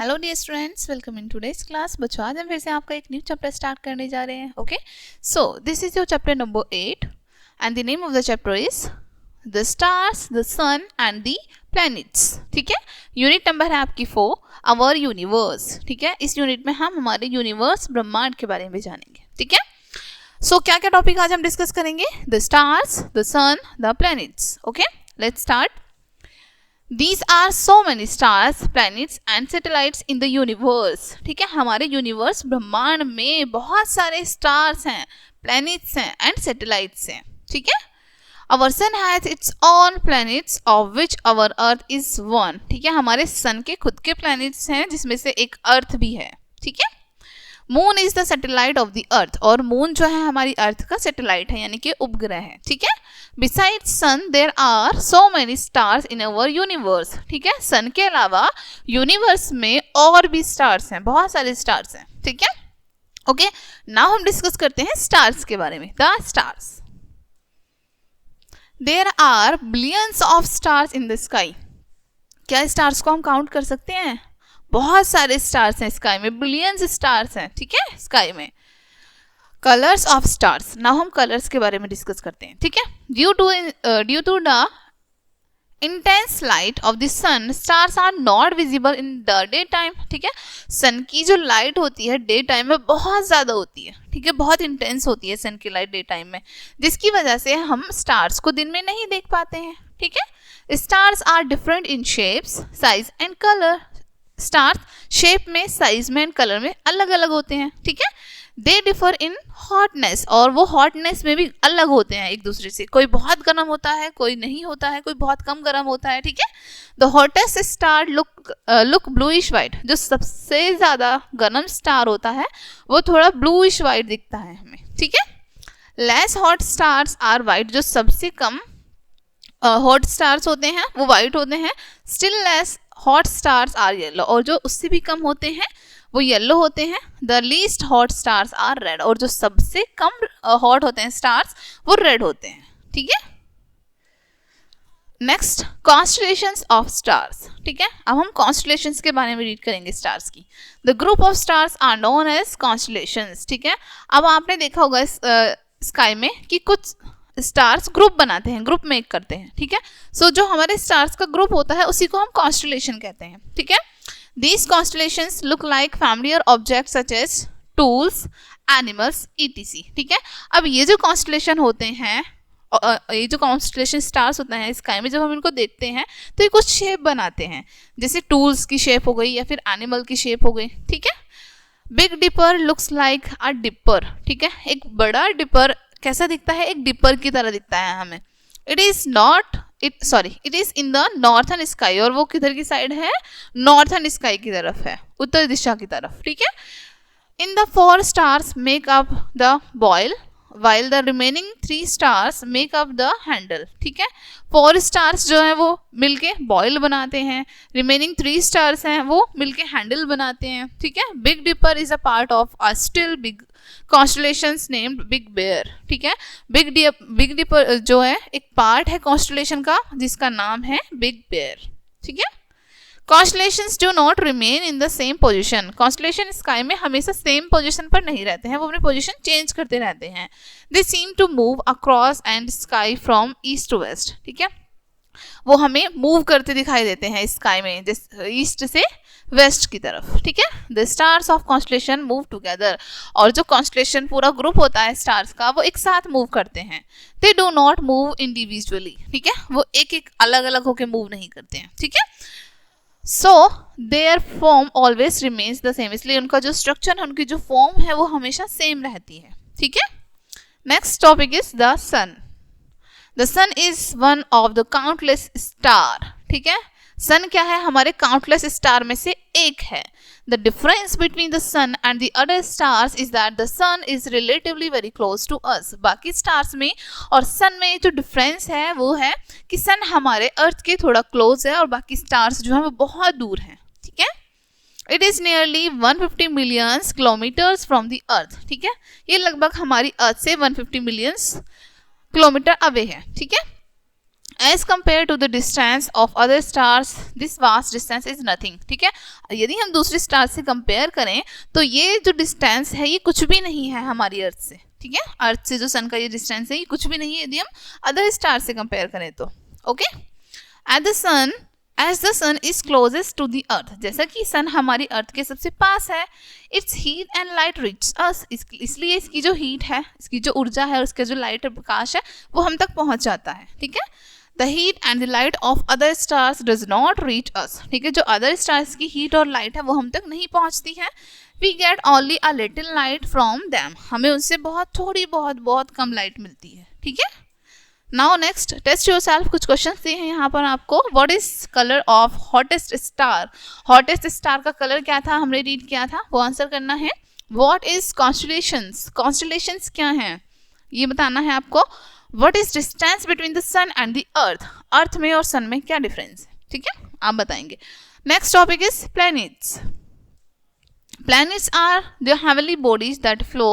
Hello dear students, welcome in today's class. बच्चों, आज हम फिर से आपका एक न्यू चैप्टर स्टार्ट करने जा रहे हैं। Okay, so this is your chapter number 8 and the name of the chapter is the stars, the sun and the planets. ठीक है, यूनिट नंबर है आपकी 4, आवर यूनिवर्स। ठीक है, इस यूनिट में हम हमारे यूनिवर्स ब्रह्मांड के बारे में जानेंगे। ठीक है, सो क्या क्या टॉपिक आज हम डिस्कस करेंगे? The stars, the sun, the planets. Okay, let's start. These are so many stars, planets and satellites in the universe. ठीक है, हमारे यूनिवर्स ब्रह्मांड में बहुत सारे स्टार्स हैं, प्लैनेट्स हैं एंड सैटेलाइट्स हैं। ठीक है, our sun has its own planets of which our earth is one. ठीक है, हमारे सन के खुद के प्लैनेट्स हैं जिसमें से एक अर्थ भी है। ठीक है, moon is the satellite of the earth, और मून जो है हमारी अर्थ का सैटेलाइट है, यानी कि उपग्रह है। ठीक है, beside sun there are so many stars in our universe. ठीक है, सन के अलावा यूनिवर्स में और भी स्टार्स हैं, बहुत सारे स्टार्स हैं। ठीक है, ओके, नाउ हम डिस्कस करते हैं स्टार्स के बारे में। The stars, there are billions of stars in the sky. क्या स्टार्स को हम काउंट कर सकते हैं? बहुत सारे स्टार्स हैं स्काई में, बिलियंस स्टार्स हैं। ठीक है, स्काई में। कलर्स ऑफ स्टार्स, नाउ हम कलर्स के बारे में डिस्कस करते हैं। ठीक है, due to the intense light of the sun, stars are not visible in the day time. ठीक है, सन की जो लाइट होती है डे टाइम में बहुत ज़्यादा होती है। ठीक है, बहुत इंटेंस होती है सन की लाइट डे टाइम में, जिसकी वजह से हम स्टार्स को दिन में नहीं देख पाते हैं। ठीक है, stars are different in shapes, size and colour. Stars shape में, साइज में एंड कलर में अलग अलग होते हैं। ठीक है, दे डिफर इन हॉटनेस, और वो हॉटनेस में भी अलग होते हैं एक दूसरे से। कोई बहुत गर्म होता है, कोई नहीं होता है, कोई बहुत कम गर्म होता है। ठीक है, the hottest star look bluish white. जो सबसे ज़्यादा गर्म स्टार होता है वो थोड़ा ब्लूइश वाइट दिखता है हमें। ठीक है, less hot stars are white. जो सबसे कम हॉट स्टार्स होते हैं वो वाइट होते हैं। Still less hot stars are yellow, और जो उससे भी कम होते हैं वो येलो होते हैं। The least hot stars are red, और जो सबसे कम हॉट होते हैं स्टार्स वो रेड होते हैं। ठीक है, नेक्स्ट, कॉन्स्टलेशंस ऑफ स्टार्स। ठीक है, अब हम कॉन्स्टलेशंस के बारे में रीड करेंगे स्टार्स की। The group of stars are known as constellations. ठीक है, अब आपने देखा होगा स्काई में कि कुछ स्टार्स ग्रुप बनाते हैं, ग्रुप मेक करते हैं। ठीक है, सो जो हमारे स्टार्स का ग्रुप होता है उसी को हम कॉन्स्टलेशन कहते हैं। ठीक है, these constellations look like familiar objects such as tools, animals, etc. ठीक है, अब ये जो कॉन्स्टलेशन होते हैं, ये जो कॉन्स्टलेशन स्टार्स होते हैं स्काई में, जब हम इनको देखते हैं तो ये कुछ शेप बनाते हैं, जैसे टूल्स की शेप हो गई या फिर एनिमल की शेप हो गई। ठीक है, big dipper looks like a dipper. ठीक है, एक बड़ा डिपर कैसा दिखता है? एक डिपर की तरह दिखता है हमें। It is in the northern sky, और वो किधर की साइड है? नॉर्थन स्काई की तरफ है, उत्तर दिशा की तरफ। ठीक है, in the 4 stars make up the bowl, while the remaining 3 stars make up the handle. ठीक है, 4 stars जो है वो मिलके बॉयल बनाते हैं, रिमेनिंग 3 stars हैं वो मिलके हैंडल बनाते हैं। ठीक है, big dipper is a part of a still big constellations named big bear. ठीक है, बिग डिपर जो है एक पार्ट है कॉन्स्टलेशन का जिसका नाम है बिग बेयर। ठीक है, constellations do not remain in the same position. Constellation sky में हमेशा सेम पोजिशन पर नहीं रहते हैं, वो अपनी पोजिशन चेंज करते रहते हैं। They seem to move across and sky from east to west. ठीक है, वो हमें मूव करते दिखाई देते हैं स्काई में, ईस्ट से वेस्ट की तरफ। ठीक है, the stars of constellation move together, और जो कॉन्स्टलेशन पूरा ग्रुप होता है स्टार्स का वो एक साथ मूव करते हैं। They do not move individually. ठीक है, वो एक एक अलग अलग होकर मूव नहीं करते हैं। ठीक है, so there form always remains the same, इसलिए उनका जो स्ट्रक्चर है, उनकी जो फॉर्म है वो हमेशा सेम रहती है। ठीक है, next topic is the sun. The sun is one of the countless star. ठीक है, सन क्या है? हमारे काउंटलेस स्टार में से एक है। The difference between the sun and the other stars is that the sun is relatively very close to us. बाकी स्टार्स में और सन में जो डिफरेंस है वो है कि सन हमारे अर्थ के थोड़ा क्लोज है और बाकी स्टार्स जो है वो बहुत दूर हैं। ठीक है, it is nearly 150 millions kilometres from the अर्थ। ठीक है, ये लगभग हमारी अर्थ से 150 मिलियंस किलोमीटर अवे है। ठीक है, as compared to the distance of other stars this vast distance is nothing. ठीक है, यदि हम दूसरे स्टार से कंपेयर करें तो ये जो डिस्टेंस है ये कुछ भी नहीं है हमारी अर्थ से। ठीक है, अर्थ से जो सन का ये डिस्टेंस है ये कुछ भी नहीं है यदि हम अदर स्टार से कंपेयर करें तो। Okay, as the sun is closest to the earth, जैसा कि सन हमारी अर्थ के सबसे पास है, its heat and light reach us, इसलिए इसकी जो हीट है, इसकी जो ऊर्जा है और इसका जो लाइट और प्रकाश है वो हम तक पहुंच जाता है। ठीक है, the heat and the light of other stars does not reach us. ठीक है, जो अदर स्टार्स की हीट और लाइट है वो हम तक नहीं पहुंचती है। We get only a little light from them, हमें उनसे बहुत कम लाइट मिलती है। ठीक है, नाउ नेक्स्ट टेस्ट योरसेल्फ, कुछ क्वेश्चन दिए हैं यहाँ पर आपको। What is colour of hottest star, hottest star का कलर क्या था हमने रीड किया था, वो आंसर करना है। व्हाट इज कॉन्स्टेलेशंस, कॉन्स्टेलेशंस क्या हैं ये बताना है आपको। What is distance between the sun and the earth, earth में और सन में क्या डिफरेंस है। ठीक है, आप बताएंगे। Next topic is planets. Planets are the heavenly bodies that flow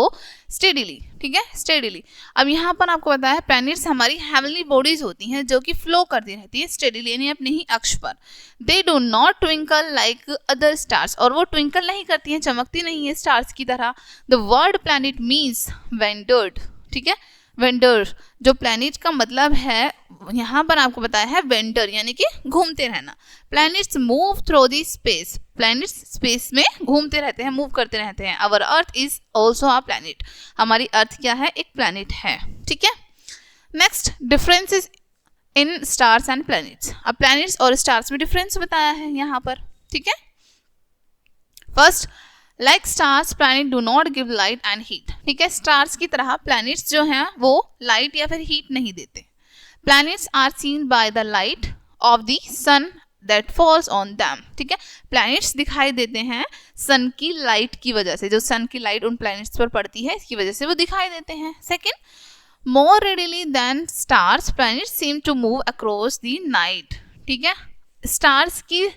steadily. ठीक है, स्टेडीली। अब यहाँ पर आपको पता है प्लैनेट्स हमारी हेवनली बॉडीज होती हैं जो कि फ्लो करती रहती है स्टेडीली, यानी अपने ही अक्ष पर। They do not twinkle like other stars, और वो ट्विंकल नहीं करती हैं, चमकती नहीं है स्टार्स की तरह। The word planet means wondered. ठीक है, वेंडर, जो प्लैनेट का मतलब है यहाँ पर आपको बताया है वेंडर, यानी कि घूमते रहना। Planets move through the space, planets space में घूमते रहते हैं, मूव करते रहते हैं। Our earth is also a planet, हमारी अर्थ क्या है, एक प्लैनेट है। ठीक है, next differences in stars and planets. अब प्लैनेट्स और स्टार्स में डिफरेंस बताया है यहाँ पर। ठीक है, first, like stars planet do not give light and heat. ठीक है, स्टार्स की तरह प्लैनेट्स जो हैं वो लाइट या फिर हीट नहीं देते। Planets are seen by the light of the sun that falls on them. ठीक है, प्लैनेट्स दिखाई देते हैं सन की लाइट की वजह से, जो सन की लाइट उन प्लैनेट्स पर पड़ती है इसकी वजह से वो दिखाई देते हैं। Second, more readily than stars planets seem to move across the night. ठीक है, स्टार्स की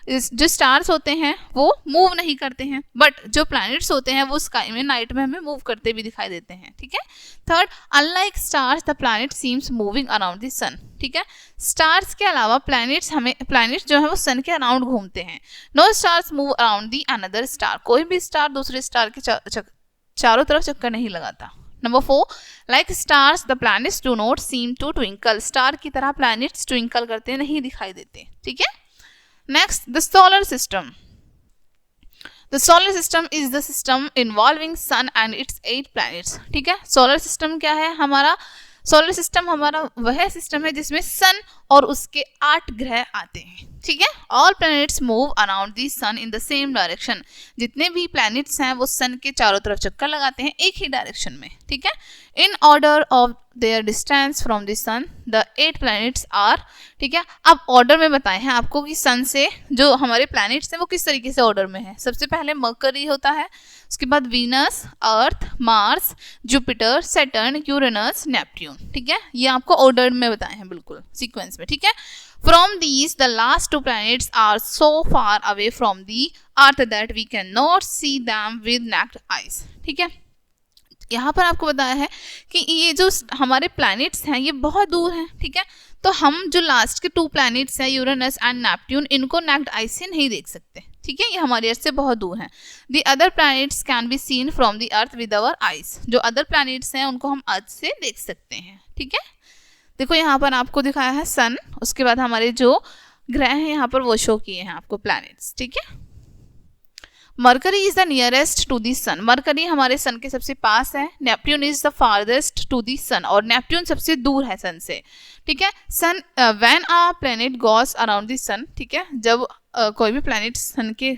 जो स्टार्स होते हैं वो मूव नहीं करते हैं, बट जो प्लैनेट्स होते हैं वो स्काई में नाइट में हमें मूव करते भी दिखाई देते हैं। ठीक है, third, unlike stars the planet seems moving around the sun. ठीक है, स्टार्स के अलावा प्लैनेट्स जो है वो सन के अराउंड घूमते हैं। No stars move around the another star, कोई भी स्टार दूसरे स्टार के चारों तरफ चक्कर नहीं लगाता। Number 4, like stars the planets do not seem to twinkle, star की तरह प्लैनेट्स ट्विंकल करते नहीं दिखाई देते। ठीक है, next, the solar system. The solar system is the system involving sun and its 8 planets. ठीक है, solar system क्या है हमारा, सोलर सिस्टम हमारा वह सिस्टम है जिसमें सन और उसके 8 ग्रह आते हैं। ठीक है, all planets move around the sun in the same direction, जितने भी प्लैनेट्स हैं वो सन के चारों तरफ चक्कर लगाते हैं एक ही डायरेक्शन में। ठीक है, in order of their distance from the sun the 8 planets are. ठीक है, अब ऑर्डर में बताए हैं आपको कि सन से जो हमारे प्लैनेट्स हैं वो किस तरीके से ऑर्डर में है। सबसे पहले मरकरी होता है, उसके बाद Venus, Earth, Mars, Jupiter, Saturn, Uranus, Neptune. ठीक है, ये आपको ऑर्डर में बताए हैं बिल्कुल सीक्वेंस में। ठीक है, from these the last 2 planets are so far away from the earth that we can not see them with naked eyes. ठीक है, यहाँ पर आपको बताया है कि ये जो हमारे प्लैनेट्स हैं ये बहुत दूर हैं। ठीक है, तो हम जो लास्ट के 2 प्लैनेट्स हैं यूरेनस एंड नेपट्यून, इनको नेक्ड आई से नहीं देख सकते। ठीक है, ये हमारी अर्थ से बहुत दूर हैं। The other planets can be seen from the earth with our eyes, जो अदर प्लैनेट्स हैं उनको हम अर्थ से देख सकते हैं। ठीक है, देखो यहाँ पर आपको दिखाया है सन, उसके बाद हमारे जो ग्रह हैं यहाँ पर वो शो किए हैं आपको प्लैनेट्स। ठीक है, Mercury is the nearest to the sun, Mercury हमारे सन के सबसे पास है। Neptune is the farthest to the sun, और नेपट्यून सबसे दूर है सन से। ठीक है, sun when a planet goes around the sun, ठीक है, जब कोई भी प्लैनेट सन के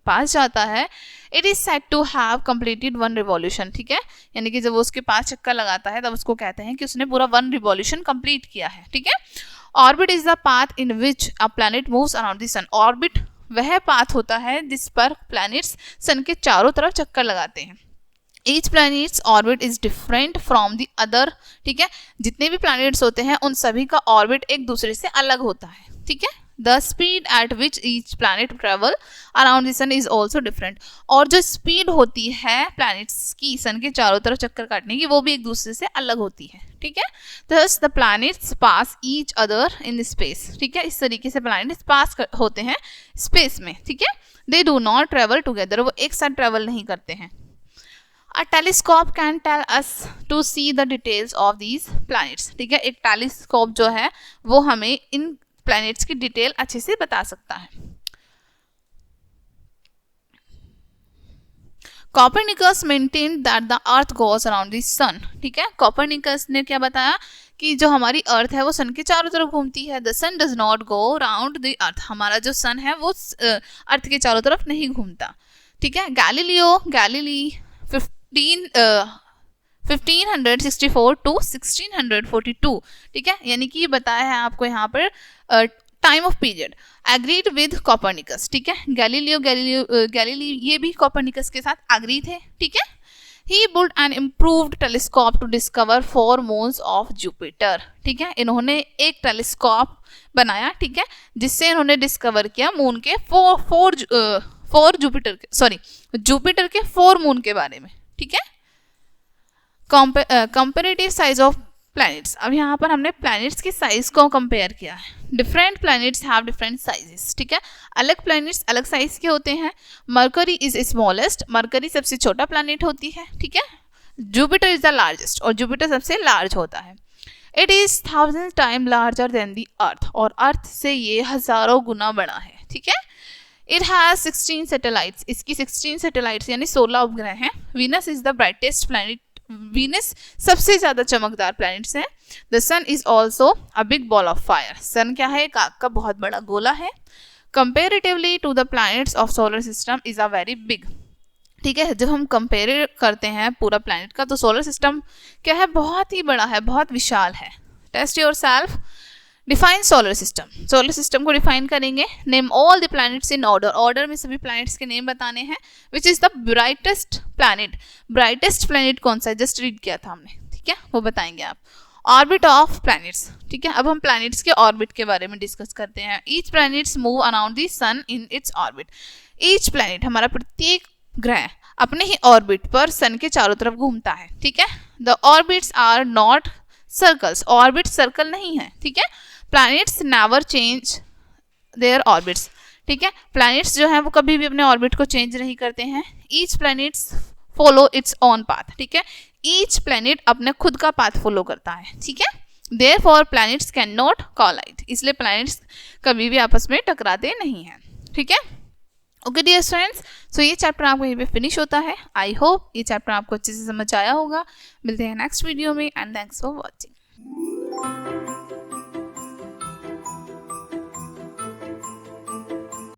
पास जाता है, it is said to have completed 1 revolution. ठीक है, यानी कि जब वो उसके पास चक्कर लगाता है तब उसको कहते हैं कि उसने पूरा 1 रिवॉल्यूशन कंप्लीट किया है। ठीक है, orbit is the path in which a planet moves around the sun, orbit वह पाथ होता है जिस पर प्लैनेट्स सन के चारों तरफ चक्कर लगाते हैं। Each planets orbit is different from the other. ठीक है, जितने भी प्लैनेट्स होते हैं उन सभी का ऑर्बिट एक दूसरे से अलग होता है। ठीक है, the speed at which each planet travel around the sun is also different. और जो स्पीड होती है प्लैनेट्स की सन के चारों तरफ चक्कर काटने की, वो भी एक दूसरे से अलग होती है, ठीक है। Thus the planets pass each other in space, ठीक है। इस तरीके से प्लैनेट्स पास होते हैं स्पेस में, ठीक है। They do not travel together, वो एक साथ ट्रेवल नहीं करते हैं। A telescope can tell us to see the details of these planets, ठीक है। एक टेलीस्कोप जो है वो हमें इन प्लैनेट्स की डिटेल अच्छे से बता सकता है। Copernicus maintained that the earth goes around the sun, ठीक है। कॉपरनिकस ने क्या बताया कि जो हमारी अर्थ है वो सन के चारों तरफ घूमती है। The sun does not go around the earth, हमारा जो सन है वो अर्थ के चारों तरफ नहीं घूमता, ठीक है। गैलीली 1564 टू 1642, ठीक है। यानी कि बताया है आपको यहाँ पर time of period. Agreed with Copernicus, ठीक है। गैलीली ये भी कॉपरनिकस के साथ एग्री थे, ठीक है। He built an improved telescope to discover 4 moons of Jupiter, ठीक है। इन्होंने एक टेलीस्कोप बनाया, ठीक है, जिससे इन्होंने डिस्कवर किया मून के जुपिटर के 4 मून के बारे में, ठीक है। कंपेरेटिव साइज ऑफ प्लैनेट्स, अब यहाँ पर हमने प्लैनेट्स की साइज को कंपेयर किया है। Different planets have different sizes, ठीक है। अलग प्लैनेट्स अलग साइज के होते हैं। मरकरी इज स्मॉलेस्ट, मरकरी सबसे छोटा प्लैनेट होती है, ठीक है। जुपिटर इज द लार्जेस्ट, और जुपिटर सबसे लार्ज होता है। It is 1000 time larger than the earth, और अर्थ से ये हजारों गुना बड़ा है, ठीक है। इट हैज 16 सैटेलाइट्स, इसकी 16 सैटेलाइट्स यानी 16 उपग्रह हैं। Venus is the brightest planet, Venus सबसे ज्यादा चमकदार प्लैनेट्स है। The sun is also a big ball of fire, sun क्या है, एक आग का बहुत बड़ा गोला है। Comparatively to the planets of solar system is a very big, ठीक है। जब हम कंपेयर करते हैं पूरा प्लैनेट का, तो सोलर सिस्टम क्या है, बहुत ही बड़ा है, बहुत विशाल है। Test yourself, define solar system, solar system को डिफाइन करेंगे। Name all the planets in order, order में सभी प्लैनेट्स के नेम बताने हैं। Which is the brightest planet, brightest planet कौन सा है, जस्ट रीड किया था हमने, ठीक है, वो बताएंगे आप। ऑर्बिट ऑफ प्लैनेट्स, ठीक है। अब हम प्लैनेट्स के ऑर्बिट के बारे में डिस्कस करते हैं। Each planets move around the sun in its orbit, each planet हमारा प्रत्येक ग्रह अपने ही ऑर्बिट पर सन के चारों तरफ घूमता है, ठीक है। The orbits are not circles, orbit circle नहीं है, ठीक है। Planets never change their orbits, ठीक है। प्लैनेट्स जो है वो कभी भी अपने ऑर्बिट को चेंज नहीं करते हैं। Each planets follow its own path, ठीक है। ईच प्लैनेट अपने खुद का पाथ फॉलो करता है, ठीक है। Therefore planets can not collide, इसलिए प्लैनेट्स कभी भी आपस में टकराते नहीं हैं, ठीक है। ओके डियर स्टूडेंट्स, सो ये चैप्टर आपको यहीं पे फिनिश होता है। आई होप ये चैप्टर आपको अच्छे से समझ आया होगा। मिलते हैं नेक्स्ट वीडियो में, एंड थैंक्स फॉर वॉचिंग।